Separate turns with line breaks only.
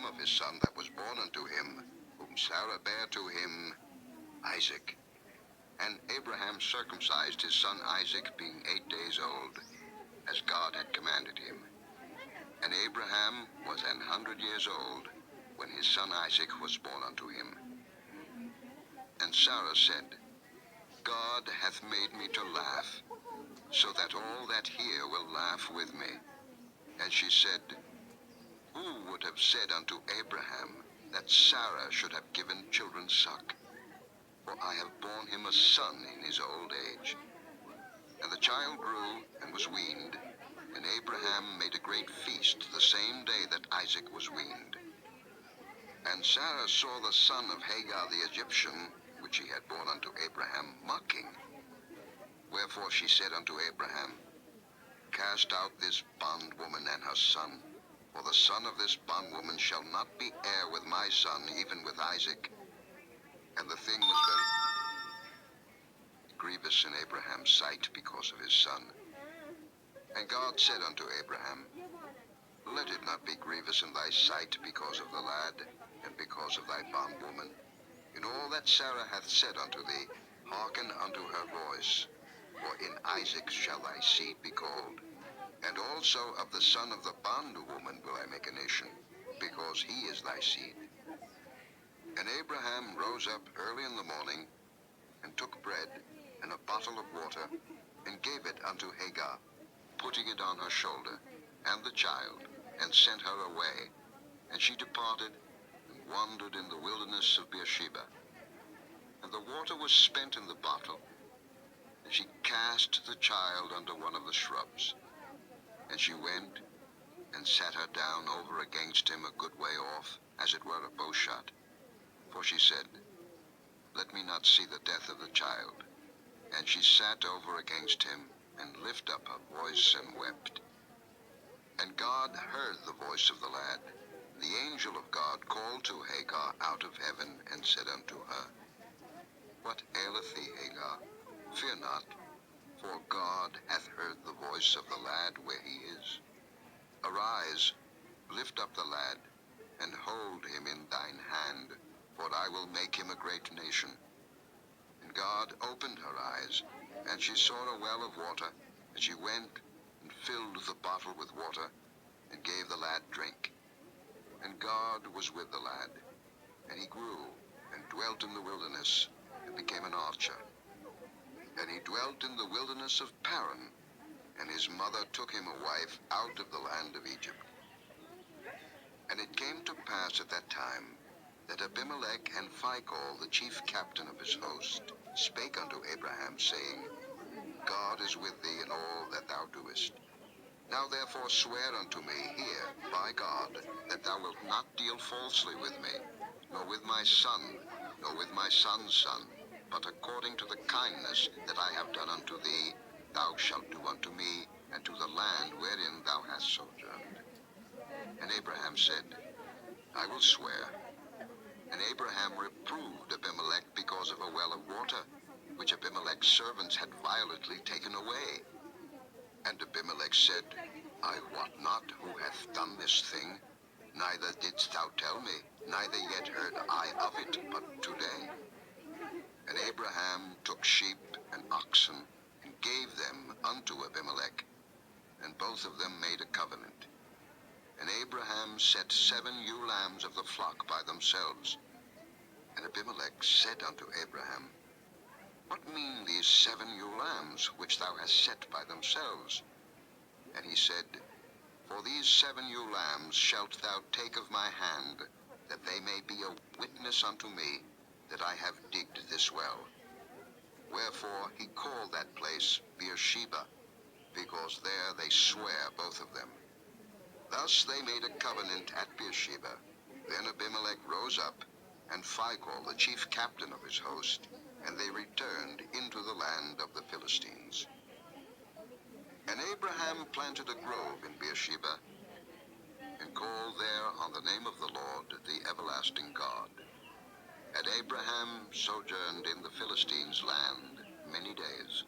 of his son that was born unto him, whom Sarah bare to him, Isaac. And Abraham circumcised his son Isaac, being 8 days old, as God had commanded him. And Abraham was 100 years old, when his son Isaac was born unto him. And Sarah said, God hath made me to laugh, so that all that hear will laugh with me. And she said, Who would have said unto Abraham that Sarah should have given children suck? For I have borne him a son in his old age. And the child grew and was weaned, and Abraham made a great feast the same day that Isaac was weaned. And Sarah saw the son of Hagar the Egyptian, which he had borne unto Abraham, mocking. Wherefore she said unto Abraham, Cast out this bondwoman and her son, for the son of this bondwoman shall not be heir with my son, even with Isaac. And the thing was very grievous in Abraham's sight because of his son. And God said unto Abraham, Let it not be grievous in thy sight because of the lad, and because of thy bondwoman. In all that Sarah hath said unto thee, hearken unto her voice. For in Isaac shall thy seed be called. And also of the son of the bondwoman will I make a nation, because he is thy seed. And Abraham rose up early in the morning, and took bread and a bottle of water, and gave it unto Hagar, putting it on her shoulder, and the child, and sent her away. And she departed, and wandered in the wilderness of Beersheba. And the water was spent in the bottle, and she cast the child under one of the shrubs. And she went, and sat her down over against him a good way off, as it were a bowshot. For she said, Let me not see the death of the child. And she sat over against him, and lifted up her voice, and wept. And God heard the voice of the lad. The angel of God called to Hagar out of heaven, and said unto her, What aileth thee, Hagar? Fear not, for God hath heard the voice of the lad where he is. Arise, lift up the lad, and hold him in thine hand, for I will make him a great nation. And God opened her eyes, and she saw a well of water, and she went and filled the bottle with water, and gave the lad drink. And God was with the lad, and he grew, and dwelt in the wilderness, and became an archer. And he dwelt in the wilderness of Paran, and his mother took him a wife out of the land of Egypt. And it came to pass at that time, that Abimelech and Phicol, the chief captain of his host, spake unto Abraham, saying, God is with thee in all that thou doest. Now therefore swear unto me here, by God, that thou wilt not deal falsely with me, nor with my son, nor with my son's son, but according to the kindness that I have done unto thee, thou shalt do unto me, and to the land wherein thou hast sojourned. And Abraham said, I will swear. And Abraham reproved Abimelech because of a well of water, which Abimelech's servants had violently taken away. And Abimelech said, I wot not who hath done this thing, neither didst thou tell me, neither yet heard I of it but today. And Abraham took sheep and oxen, and gave them unto Abimelech, and both of them made a covenant. And Abraham set 7 ewe lambs of the flock by themselves. And Abimelech said unto Abraham, What mean these 7 ewe lambs, which thou hast set by themselves? And he said, For these 7 ewe lambs shalt thou take of my hand, that they may be a witness unto me, that I have digged this well. Wherefore he called that place Beersheba, because there they swear both of them. Thus they made a covenant at Beersheba. Then Abimelech rose up, and Phicol, the chief captain of his host, and they returned into the land of the Philistines. And Abraham planted a grove in Beersheba, and called there on the name of the Lord, the everlasting God. And Abraham sojourned in the Philistines' land many days.